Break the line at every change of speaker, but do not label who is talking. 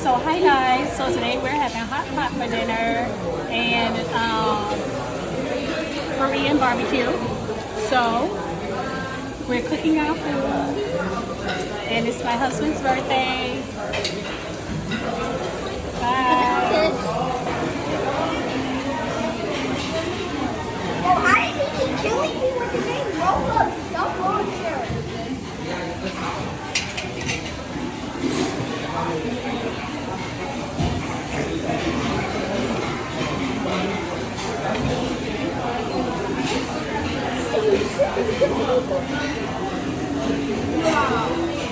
So hi guys, so today we're having hot pot for dinner and Korean barbecue. So we're cooking our food and it's my husband's birthday. Bye.
Oh, how did he keep killing me with the name Roblox? Stop launcher. Wow.